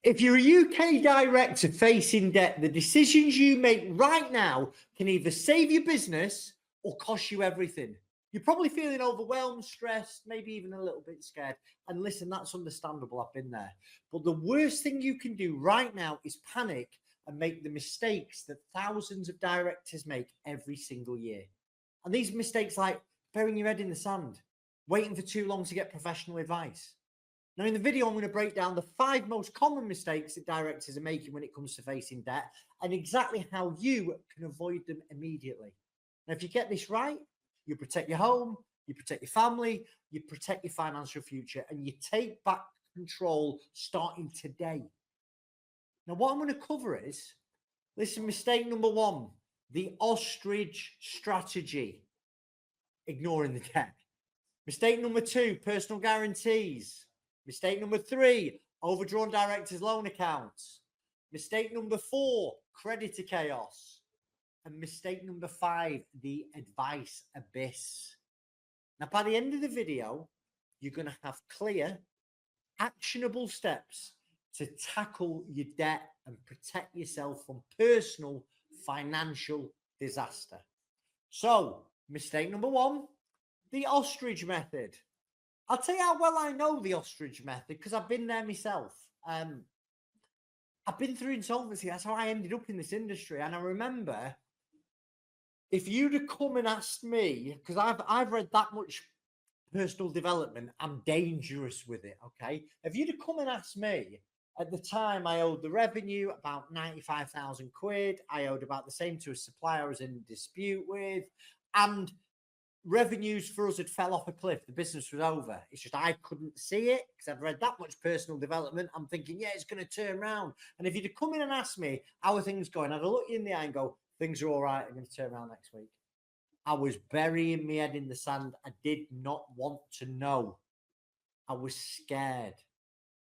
If you're a UK director facing debt, the decisions you make right now can either save your business or cost you everything. You're probably feeling overwhelmed, stressed, maybe even a little bit scared. And listen, that's understandable. I've been there. But the worst thing you can do right now is panic and make the mistakes that thousands of directors make every single year. And these mistakes like burying your head in the sand, waiting for too long to get professional advice. Now, in the video, I'm going to break down the 5 most common mistakes that directors are making when it comes to facing debt and exactly how you can avoid them immediately. Now, if you get this right, you protect your home, you protect your family, you protect your financial future, and you take back control starting today. Now, what I'm going to cover is, listen, mistake number 1, the ostrich strategy, ignoring the debt. Mistake number 2, personal guarantees. Mistake number 3, overdrawn directors' loan accounts. Mistake number 4, creditor chaos. And mistake number 5, the advice abyss. Now, by the end of the video, you're going to have clear, actionable steps to tackle your debt and protect yourself from personal financial disaster. So, mistake number 1, the ostrich method. I'll tell you how well I know the ostrich method because I've been there myself. I've been through insolvency. That's how I ended up in this industry. And I remember, if you'd have come and asked me, because I've read that much personal development, I'm dangerous with it. Okay, if you'd have come and asked me at the time, I owed the revenue about 95,000 quid. I owed about the same to a supplier I was in dispute with, and revenues for us had fell off a cliff. The business was over. It's just I couldn't see it because I've read that much personal development. I'm thinking, yeah, it's going to turn around. And if you'd have come in and asked me how are things going, I'd look you in the eye and go, things are all right. I'm going to turn around next week. I was burying my head in the sand. I did not want to know. I was scared.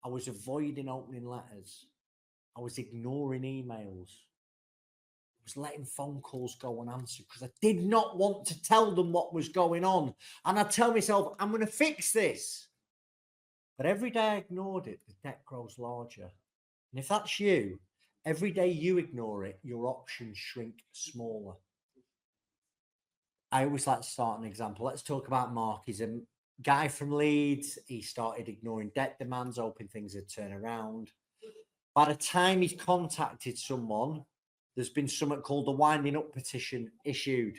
I was avoiding opening letters. I was ignoring emails. I was letting phone calls go unanswered because I did not want to tell them what was going on. And I'd tell myself, I'm going to fix this. But every day I ignored it, the debt grows larger. And if that's you, every day you ignore it, your options shrink smaller. I always like to start an example. Let's talk about Mark. He's a guy from Leeds. He started ignoring debt demands, hoping things would turn around. By the time he's contacted someone, there's been something called the winding up petition issued.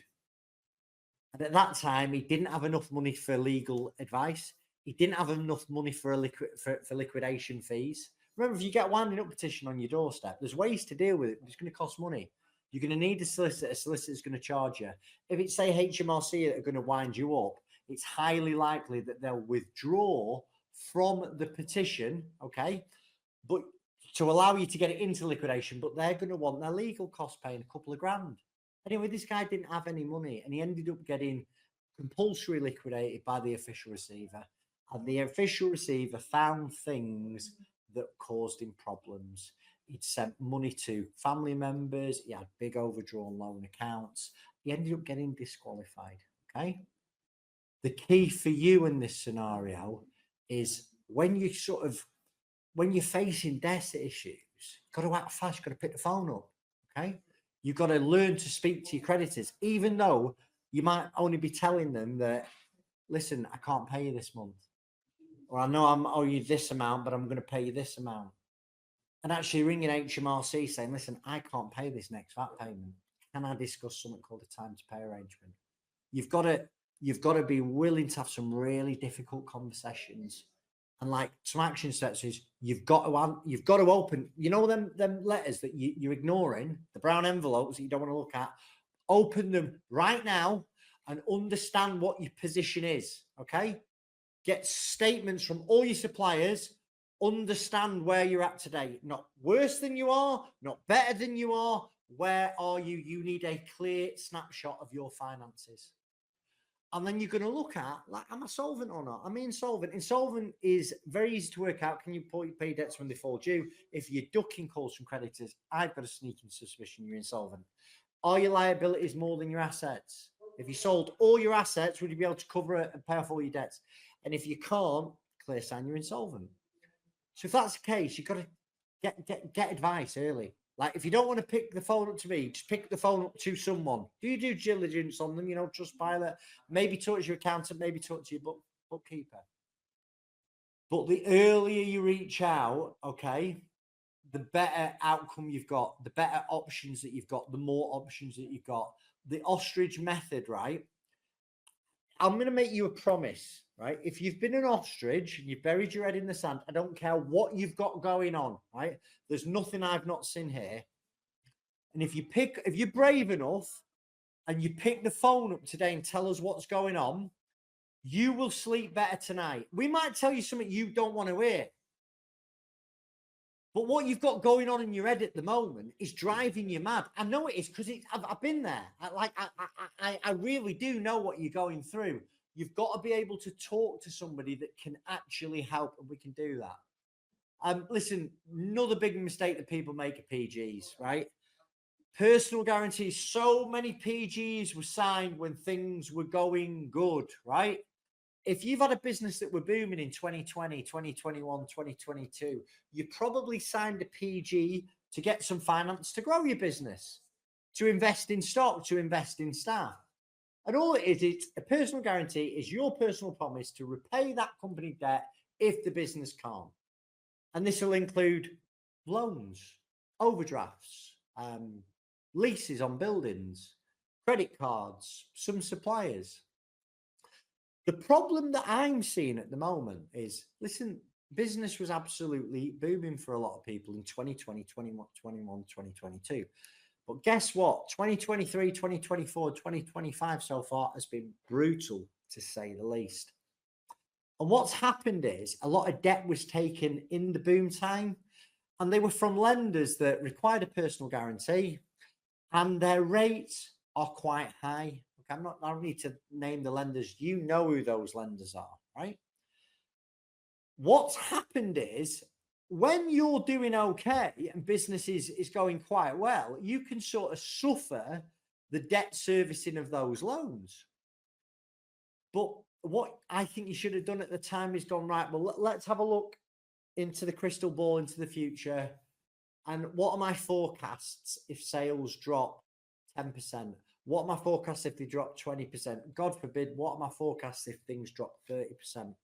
And at that time, he didn't have enough money for legal advice. He didn't have enough money for liquidation fees. Remember, if you get a winding up petition on your doorstep, there's ways to deal with it, but it's going to cost money. You're going to need a solicitor. A solicitor's going to charge you. If it's, say, HMRC that are going to wind you up, it's highly likely that they'll withdraw from the petition, okay? But to allow you to get it into liquidation, but they're going to want their legal costs paying a couple of grand. Anyway, this guy didn't have any money, and he ended up getting compulsory liquidated by the official receiver. And the official receiver found things that caused him problems. He'd sent money to family members. He had big overdrawn loan accounts. He ended up getting disqualified, okay? The key for you in this scenario is when you're facing debt issues, you've got to act fast. You've got to pick the phone up, okay? You've got to learn to speak to your creditors, even though you might only be telling them that, listen, I can't pay you this month. Or I know I'm owe you this amount, but I'm going to pay you this amount. And actually ringing HMRC saying, listen, I can't pay this next VAT payment. Can I discuss something called a time to pay arrangement? You've got to be willing to have some really difficult conversations. And like some action steps is you've got to open, you know, them letters that you're ignoring, the brown envelopes that you don't want to look at, open them right now and understand what your position is, okay? Get statements from all your suppliers, understand where you're at today. Not worse than you are, not better than you are. Where are you? You need a clear snapshot of your finances. And then you're going to look at, like, am I solvent or not? Am I insolvent? Insolvent is very easy to work out. Can you pay debts when they fall due? If you're ducking calls from creditors, I've got a sneaking suspicion you're insolvent. Are your liabilities more than your assets? If you sold all your assets, would you be able to cover it and pay off all your debts? And if you can't, clear sign you're insolvent. So if that's the case, you've got to Get advice early. Like, if you don't want to pick the phone up to me, just pick the phone up to someone. Do you do diligence on them? Trustpilot. Maybe talk to your accountant. Maybe talk to your bookkeeper. But the earlier you reach out, okay, the better outcome you've got, the better options that you've got, the more options that you've got. The ostrich method, right? I'm going to make you a promise, right? If you've been an ostrich and you've buried your head in the sand, I don't care what you've got going on, right? There's nothing I've not seen here. And if you're brave enough and you pick the phone up today and tell us what's going on, you will sleep better tonight. We might tell you something you don't want to hear. But what you've got going on in your head at the moment is driving you mad. I know it is, because I've been there. I really do know what you're going through. You've got to be able to talk to somebody that can actually help, and we can do that. Listen, another big mistake that people make are PGs, right? Personal guarantees. So many PGs were signed when things were going good, right? If you've had a business that were booming in 2020, 2021, 2022, you probably signed a PG to get some finance to grow your business, to invest in stock, to invest in staff. And all it is, it's a personal guarantee is your personal promise to repay that company debt if the business can't. And this will include loans, overdrafts, leases on buildings, credit cards, some suppliers. The problem that I'm seeing at the moment is, listen, business was absolutely booming for a lot of people in 2020, 2021, 2022. But guess what? 2023, 2024, 2025 so far has been brutal, to say the least. And what's happened is a lot of debt was taken in the boom time, and they were from lenders that required a personal guarantee, and their rates are quite high. I don't need to name the lenders. You know who those lenders are, right? What's happened is, when you're doing okay and business is going quite well, you can sort of suffer the debt servicing of those loans. But what I think you should have done at the time is gone, right, well, let's have a look into the crystal ball, into the future. And what are my forecasts if sales drop 10%? What are my forecasts if they drop 20%? God forbid, what are my forecasts if things drop 30%?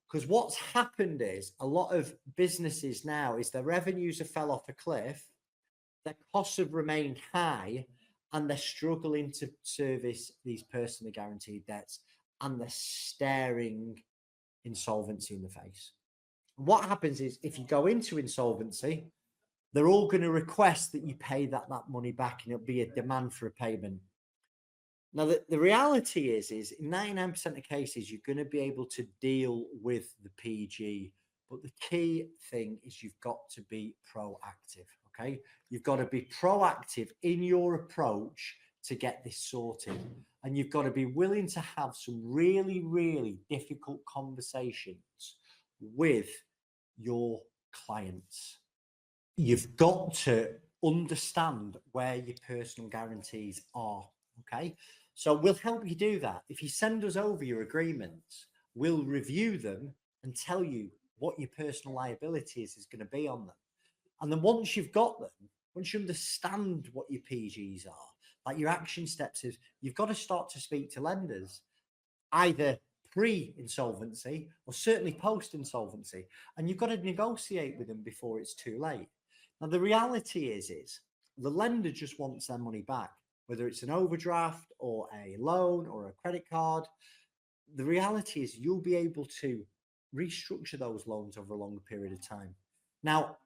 Because what's happened is, a lot of businesses now is their revenues have fell off a cliff, their costs have remained high, and they're struggling to service these personally guaranteed debts, and they're staring insolvency in the face. What happens is, if you go into insolvency, they're all going to request that you pay that money back, and it'll be a demand for a payment. Now, the reality is in 99% of cases, you're going to be able to deal with the PG. But the key thing is you've got to be proactive, okay? You've got to be proactive in your approach to get this sorted. And you've got to be willing to have some really, really difficult conversations with your clients. You've got to understand where your personal guarantees are, okay? So we'll help you do that. If you send us over your agreements, we'll review them and tell you what your personal liability is going to be on them. And then once you've got them, once you understand what your PGs are, like your action steps is, you've got to start to speak to lenders, either pre-insolvency or certainly post-insolvency. And you've got to negotiate with them before it's too late. Now, the reality is the lender just wants their money back, whether it's an overdraft or a loan or a credit card. The reality is you'll be able to restructure those loans over a longer period of time. Now,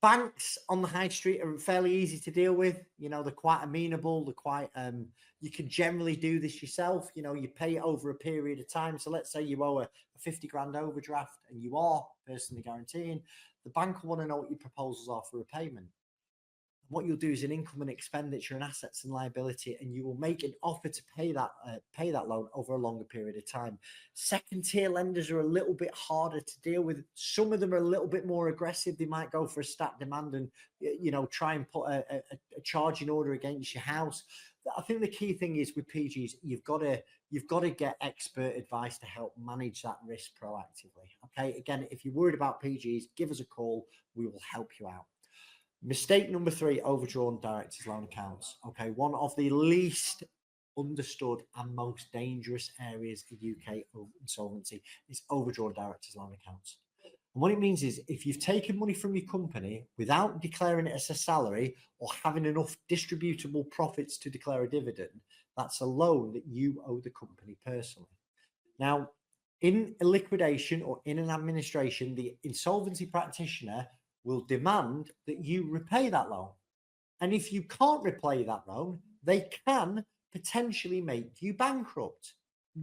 banks on the high street are fairly easy to deal with. They're quite amenable. They're quite, you can generally do this yourself. You pay it over a period of time. So let's say you owe a 50 grand overdraft and you are personally guaranteeing. The bank will want to know what your proposals are for repayment. What you'll do is an income and expenditure and assets and liability, and you will make an offer to pay that loan over a longer period of time. Second tier lenders are a little bit harder to deal with. Some of them are a little bit more aggressive. They might go for a stat demand and try and put a charging order against your house. I think the key thing is with PGs, you've got to get expert advice to help manage that risk proactively. Okay, again, if you're worried about PGs, give us a call. We will help you out. Mistake number 3, overdrawn directors' loan accounts. Okay, one of the least understood and most dangerous areas of UK insolvency is overdrawn directors' loan accounts. And what it means is if you've taken money from your company without declaring it as a salary or having enough distributable profits to declare a dividend, that's a loan that you owe the company personally. Now, in a liquidation or in an administration, the insolvency practitioner will demand that you repay that loan. And if you can't repay that loan, they can potentially make you bankrupt.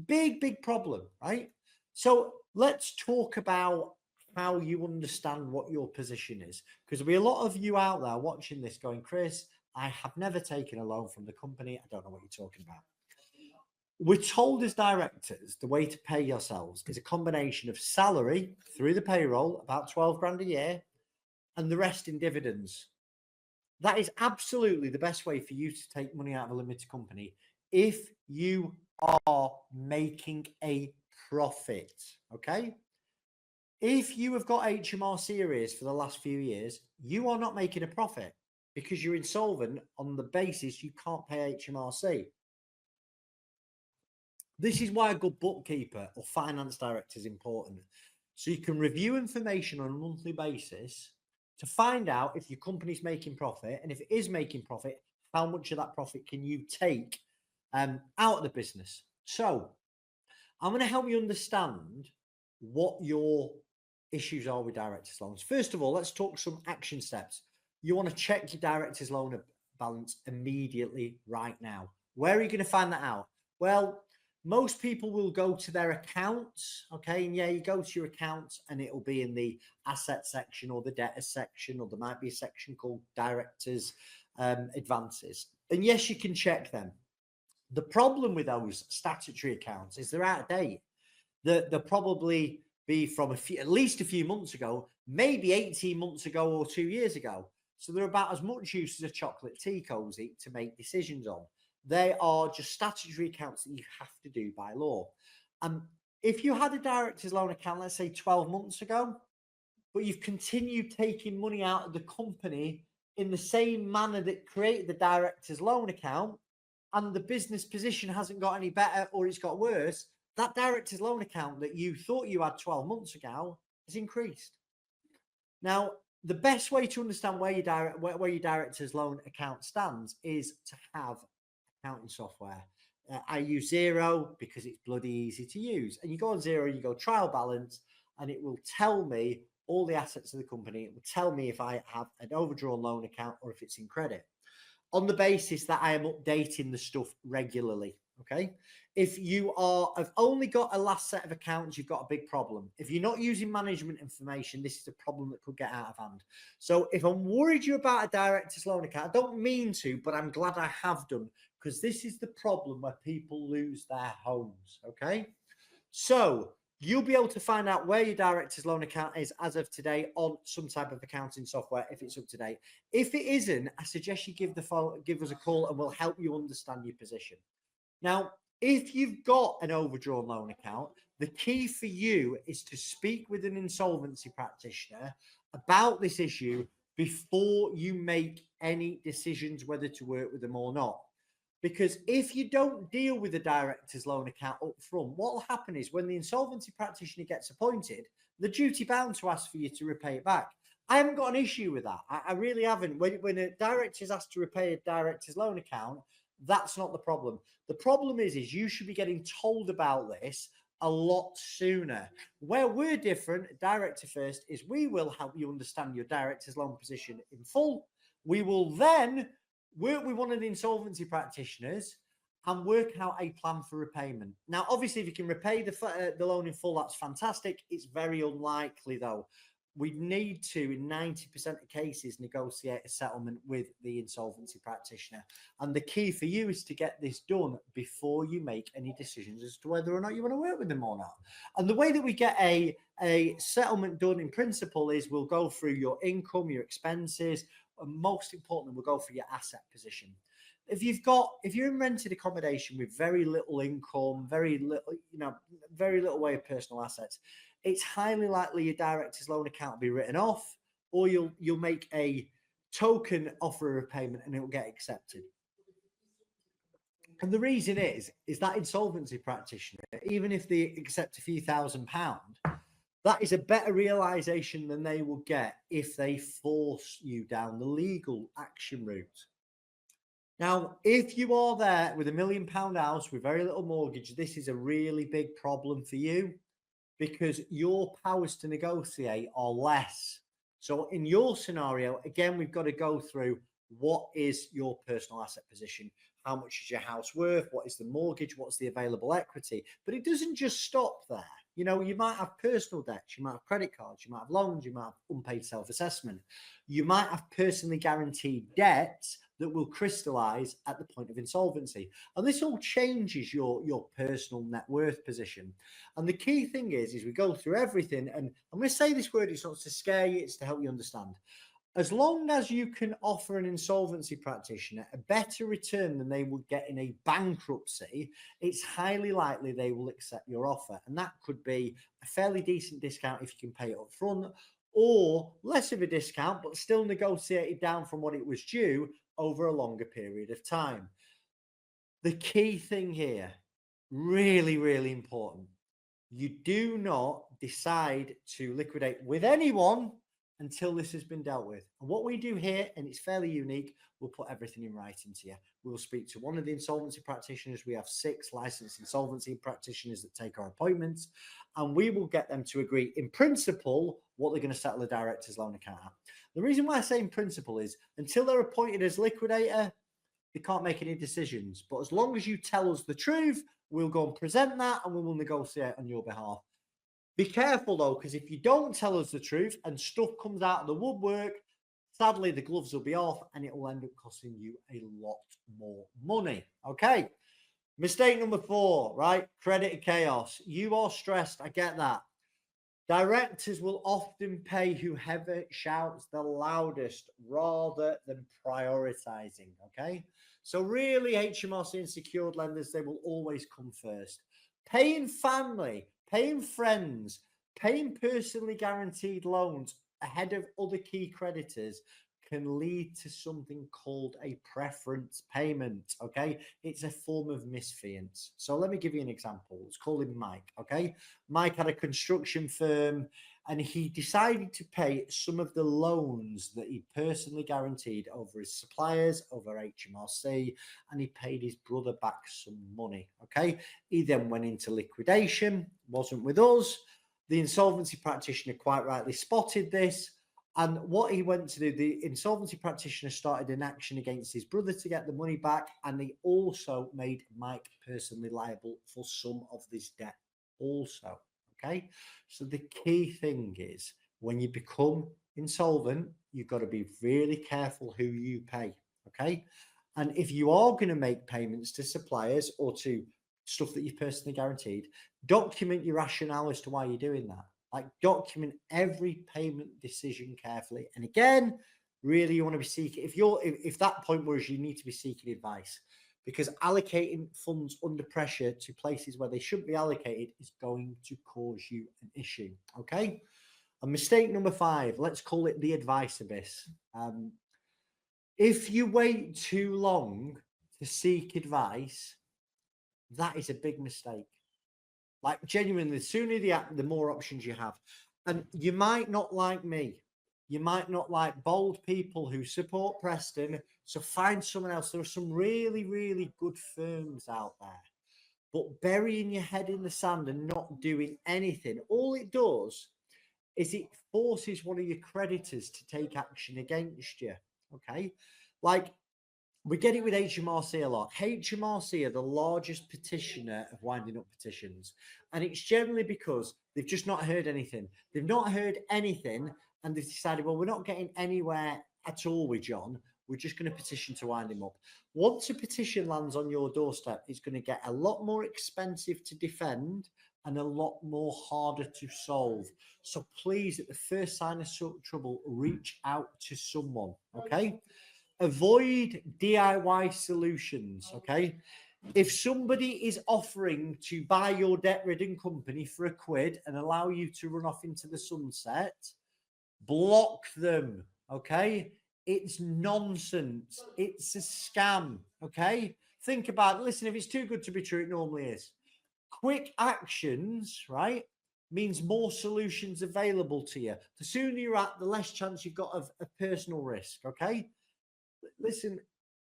Big problem, right? So let's talk about how you understand what your position is. Because there'll be a lot of you out there watching this going, Chris, I have never taken a loan from the company. I don't know what you're talking about. We're told as directors, the way to pay yourselves is a combination of salary through the payroll, about 12 grand a year, and the rest in dividends. That is absolutely the best way for you to take money out of a limited company if you are making a profit, okay? If you have got HMRC arrears for the last few years, you are not making a profit because you're insolvent on the basis you can't pay HMRC. This is why a good bookkeeper or finance director is important. So you can review information on a monthly basis to find out if your company's making profit, and if it is making profit, how much of that profit can you take out of the business. So I'm going to help you understand what your issues are with directors' loans. First of all, let's talk some action steps. You want to check your director's loan balance immediately right now. Where are you going to find that out? Well, most people will go to their accounts, okay? And yeah, you go to your accounts and it'll be in the asset section or the debtor section, or there might be a section called directors' advances. And yes, you can check them. The problem with those statutory accounts is they're out of date. They'll probably be from at least a few months ago, maybe 18 months ago or 2 years ago. So they're about as much use as a chocolate tea cozy to make decisions on. They are just statutory accounts that you have to do by law. If you had a director's loan account, let's say 12 months ago, but you've continued taking money out of the company in the same manner that created the director's loan account, and the business position hasn't got any better or it's got worse, that director's loan account that you thought you had 12 months ago has increased. Now, the best way to understand where your director's loan account stands is to have accounting software. I use Xero because it's bloody easy to use. And you go on Xero, you go trial balance, and it will tell me all the assets of the company. It will tell me if I have an overdrawn loan account or if it's in credit, on the basis that I am updating the stuff regularly. Okay. If you have only got a last set of accounts, you've got a big problem. If you're not using management information, this is a problem that could get out of hand. So if I'm worried you're about a director's loan account, I don't mean to, but I'm glad I have done, because this is the problem where people lose their homes. Okay. So you'll be able to find out where your director's loan account is as of today on some type of accounting software if it's up to date. If it isn't, I suggest you give us a call and we'll help you understand your position. Now, if you've got an overdrawn loan account, the key for you is to speak with an insolvency practitioner about this issue before you make any decisions whether to work with them or not. Because if you don't deal with the director's loan account up front, what will happen is when the insolvency practitioner gets appointed, they're duty bound to ask for you to repay it back. I haven't got an issue with that. I really haven't. When a director is asked to repay a director's loan account, that's not the problem. The problem is you should be getting told about this a lot sooner. Where we're different, director first, is we will help you understand your director's loan position in full. We will then work with one of the insolvency practitioners and work out a plan for repayment. Now, obviously, if you can repay the loan in full, that's fantastic. It's very unlikely, though. We need to, in 90% of cases, negotiate a settlement with the insolvency practitioner. And the key for you is to get this done before you make any decisions as to whether or not you want to work with them or not. And the way that we get a settlement done in principle is we'll go through your income, your expenses, and most importantly, we'll go through your asset position. If you're in rented accommodation with very little income, very little way of personal assets, it's highly likely your director's loan account will be written off, or you'll make a token offer of payment and it will get accepted. And the reason is that insolvency practitioner, even if they accept a few £1,000s, that is a better realization than they will get if they force you down the legal action route. Now, if you are there with £1 million house with very little mortgage, this is a really big problem for you because your powers to negotiate are less. So in your scenario, again, we've got to go through what is your personal asset position? How much is your house worth? What is the mortgage? What's the available equity? But it doesn't just stop there. You know, you might have personal debts, you might have credit cards, you might have loans, you might have unpaid self-assessment. You might have personally guaranteed debts that will crystallize at the point of insolvency. And this all changes your personal net worth position. And the key thing is we go through everything. And I'm going to say this word, it's not to scare you, it's to help you understand. As long as you can offer an insolvency practitioner a better return than they would get in a bankruptcy, it's highly likely they will accept your offer. And that could be a fairly decent discount if you can pay it up front, or less of a discount, but still negotiated down from what it was due over a longer period of time. The key thing here, really, really important, you do not decide to liquidate with anyone until this has been dealt with. And what we do here, and it's fairly unique, we'll put everything in writing to you. We'll speak to one of the insolvency practitioners. We have 6 licensed insolvency practitioners that take our appointments, and we will get them to agree in principle what they're going to settle the director's loan account at. The reason why I say in principle is until they're appointed as liquidator, they can't make any decisions. But as long as you tell us the truth, we'll go and present that and we will negotiate on your behalf. Be careful though, because if you don't tell us the truth and stuff comes out of the woodwork, sadly the gloves will be off and it will end up costing you a lot more money. Okay. Mistake number 4, right? Credit chaos. You are stressed. I get that. Directors will often pay whoever shouts the loudest rather than prioritizing. Okay. So really HMRC and secured lenders, they will always come first. Paying family, paying friends, paying personally guaranteed loans ahead of other key creditors can lead to something called a preference payment, okay? It's a form of misfeasance. So let me give you an example. Let's call him Mike, okay? Mike had a construction firm and he decided to pay some of the loans that he personally guaranteed over his suppliers, over HMRC, and he paid his brother back some money, okay? He then went into liquidation, wasn't with us. The insolvency practitioner quite rightly spotted this. And what he went to do, the insolvency practitioner started an action against his brother to get the money back. And he also made Mike personally liable for some of this debt also. Okay. So the key thing is when you become insolvent, you've got to be really careful who you pay. Okay. And if you are going to make payments to suppliers or to stuff that you've personally guaranteed, document your rationale as to why you're doing that. Like document every payment decision carefully. And again, really you want to be seeking, if that point was you need to be seeking advice, because allocating funds under pressure to places where they shouldn't be allocated is going to cause you an issue. Okay. And mistake number 5, let's call it the advice abyss. If you wait too long to seek advice, that is a big mistake. Like genuinely, the sooner the act, the more options you have. And you might not like me. You might not like bold people who support Preston. So find someone else. There are some really, really good firms out there. But burying your head in the sand and not doing anything, all it does is it forces one of your creditors to take action against you. Okay? Like, we get it with HMRC a lot. HMRC are the largest petitioner of winding up petitions. And it's generally because they've just not heard anything. They've not heard anything and they've decided, well, we're not getting anywhere at all with John. We're just going to petition to wind him up. Once a petition lands on your doorstep, it's going to get a lot more expensive to defend and a lot more harder to solve. So please, at the first sign of trouble, reach out to someone, okay? Avoid DIY solutions, okay? If somebody is offering to buy your debt-ridden company for £1 and allow you to run off into the sunset, block them, okay? It's nonsense. It's a scam, okay? Think about it. Listen, if it's too good to be true, it normally is. Quick actions, right, means more solutions available to you. The sooner you're at, the less chance you've got of a personal risk, okay? Listen,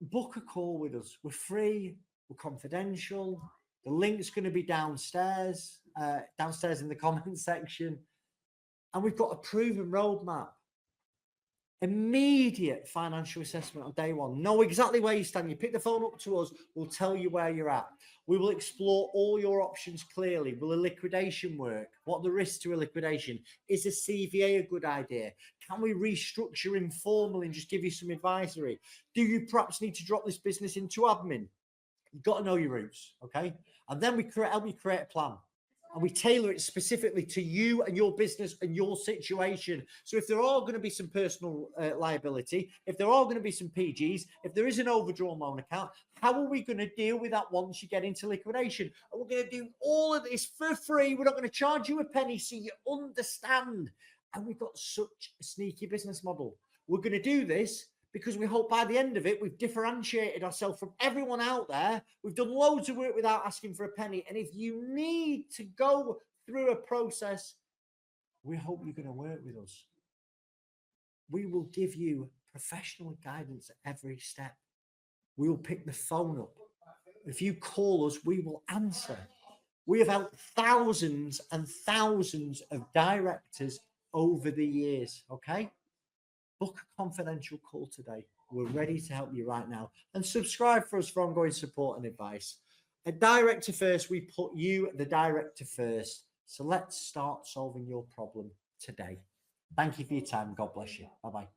book a call with us. We're free. We're confidential. The link's going to be downstairs in the comment section. And we've got a proven roadmap. Immediate financial assessment on day one. Know exactly where you stand. You pick the phone up to us, we'll tell you where you're at. We will explore all your options clearly. Will a liquidation work? What are the risks to a liquidation? Is a CVA a good idea? Can we restructure informally and just give you some advisory? Do you perhaps need to drop this business into admin? You've got to know your roots, okay? And then we help you create a plan. And we tailor it specifically to you and your business and your situation. So if there are going to be some personal liability, if there are going to be some PGs, if there is an overdrawn loan account, how are we going to deal with that once you get into liquidation? And we're going to do all of this for free. We're not going to charge you a penny so you understand. And we've got such a sneaky business model. We're going to do this because we hope by the end of it, we've differentiated ourselves from everyone out there. We've done loads of work without asking for a penny. And if you need to go through a process, we hope you're going to work with us. We will give you professional guidance at every step. We will pick the phone up. If you call us, we will answer. We have helped thousands and thousands of directors over the years, okay? Book a confidential call today. We're ready to help you right now. And subscribe for us for ongoing support and advice. At Director First, we put you, the director, first. So let's start solving your problem today. Thank you for your time. God bless you. Bye-bye.